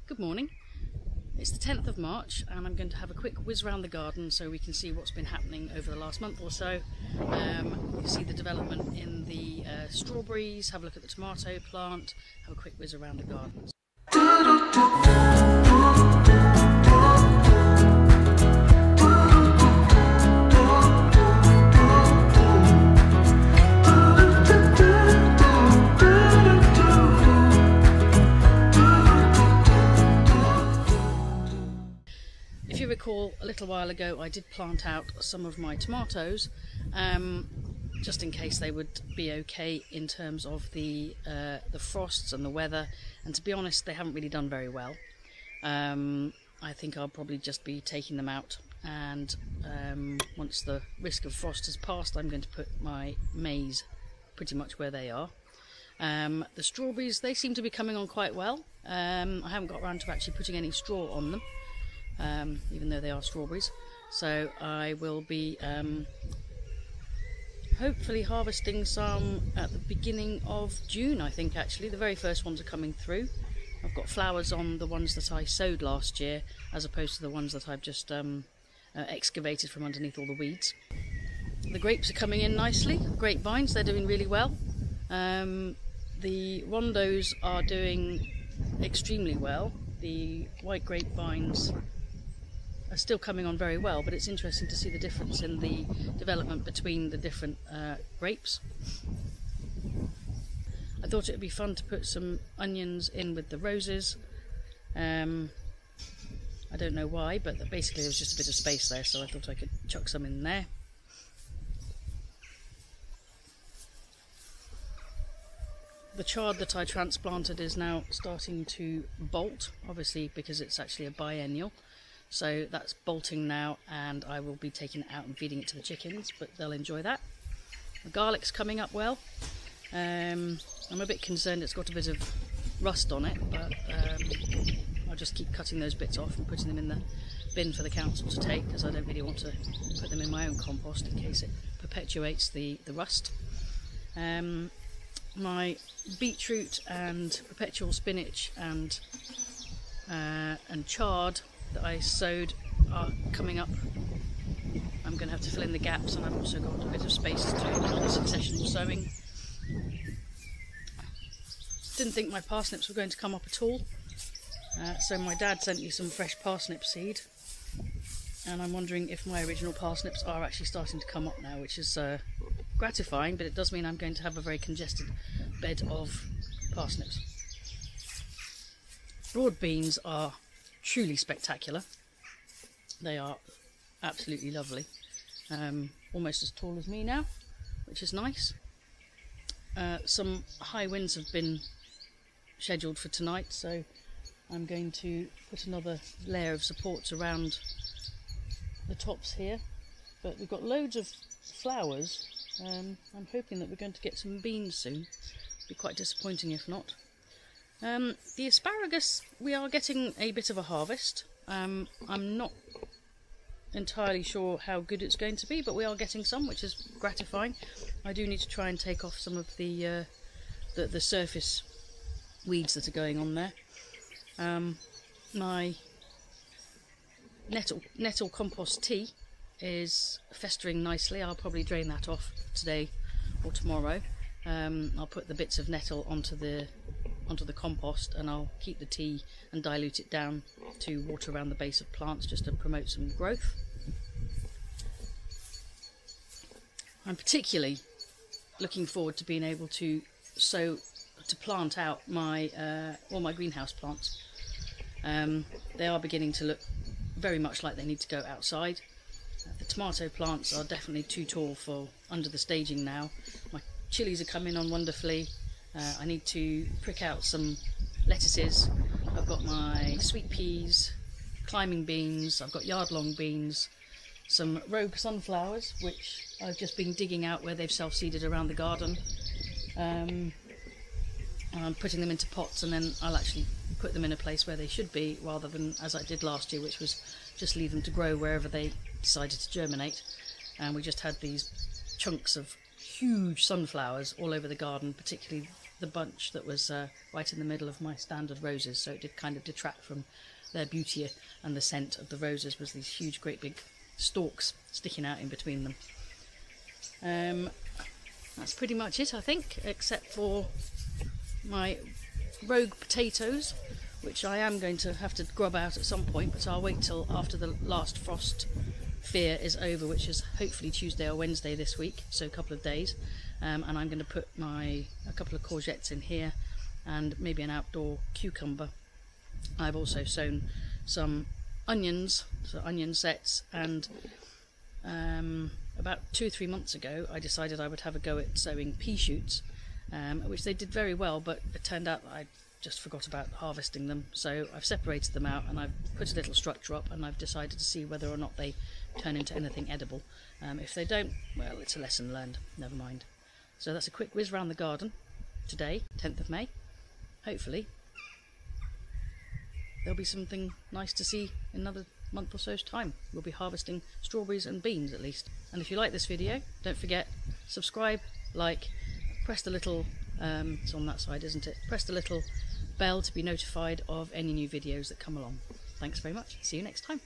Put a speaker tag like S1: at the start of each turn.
S1: Good morning. It's the 10th of March and I'm going to have a quick whiz around the garden so we can see what's been happening over the last month or so. You see the development in the strawberries, have a look at the tomato plant, have a quick whiz around the garden. If you recall, a little while ago I did plant out some of my tomatoes just in case they would be okay in terms of the frosts and the weather, and to be honest they haven't really done very well. I think I'll probably just be taking them out, and once the risk of frost has passed I'm going to put my maize pretty much where they are. The strawberries, they seem to be coming on quite well. I haven't got around to actually putting any straw on them. Even though they are strawberries, so I will be hopefully harvesting some at the beginning of June. I think actually the very first ones are coming through. I've got flowers on the ones that I sowed last year as opposed to the ones that I've just excavated from underneath all the weeds. The grapes are coming in nicely. Grapevines, they're doing really well. The rondos are doing extremely well. The white grapevines are still coming on very well, but it's interesting to see the difference in the development between the different grapes. I thought it would be fun to put some onions in with the roses. I don't know why, but basically there was just a bit of space there, so I thought I could chuck some in there. The chard that I transplanted is now starting to bolt, obviously because it's actually a biennial. So that's bolting now, and I will be taking it out and feeding it to the chickens, but they'll enjoy that. The garlic's coming up well. I'm a bit concerned it's got a bit of rust on it, but I'll just keep cutting those bits off and putting them in the bin for the council to take, because I don't really want to put them in my own compost in case it perpetuates the rust. My beetroot and perpetual spinach and chard that I sowed are coming up. I'm going to have to fill in the gaps, and I've also got a bit of space to do successional sowing. Didn't think my parsnips were going to come up at all, so my dad sent me some fresh parsnip seed, and I'm wondering if my original parsnips are actually starting to come up now, which is gratifying, but it does mean I'm going to have a very congested bed of parsnips. Broad beans are truly spectacular. They are absolutely lovely. Almost as tall as me now, which is nice. Some high winds have been scheduled for tonight, so I'm going to put another layer of supports around the tops here. But we've got loads of flowers. I'm hoping that we're going to get some beans soon. It'd be quite disappointing if not. The asparagus, we are getting a bit of a harvest. I'm not entirely sure how good it's going to be, but we are getting some, which is gratifying. I do need to try and take off some of the surface weeds that are going on there. My nettle compost tea is festering nicely. I'll probably drain that off today or tomorrow. I'll put the bits of nettle onto the compost, and I'll keep the tea and dilute it down to water around the base of plants just to promote some growth. I'm particularly looking forward to being able to plant out my all my greenhouse plants. They are beginning to look very much like they need to go outside. The tomato plants are definitely too tall for under the staging now. My chilies are coming on wonderfully. I need to prick out some lettuces. I've got my sweet peas, climbing beans, I've got yard-long beans, some rogue sunflowers, which I've just been digging out where they've self-seeded around the garden. And I'm putting them into pots, and then I'll actually put them in a place where they should be, rather than as I did last year, which was just leave them to grow wherever they decided to germinate. And we just had these chunks of huge sunflowers all over the garden, particularly the bunch that was right in the middle of my standard roses, so it did kind of detract from their beauty, and the scent of the roses was these huge, great big stalks sticking out in between them. That's pretty much it, I think, except for my rogue potatoes, which I am going to have to grub out at some point, but I'll wait till after the last frost fear is over, which is hopefully Tuesday or Wednesday this week, so a couple of days. And I'm going to put a couple of courgettes in here and maybe an outdoor cucumber. I've also sown some onions, so onion sets, and about 2 or 3 months ago I decided I would have a go at sowing pea shoots, which they did very well, but it turned out that I just forgot about harvesting them, so I've separated them out and I've put a little structure up, and I've decided to see whether or not they turn into anything edible. If they don't, well, it's a lesson learned, never mind. So that's a quick whiz round the garden today, 10th of May. Hopefully there'll be something nice to see in another month or so's time. We'll be harvesting strawberries and beans at least. And if you like this video, don't forget, subscribe, like, press the little, it's on that side, isn't it? Press the little bell to be notified of any new videos that come along. Thanks very much. See you next time.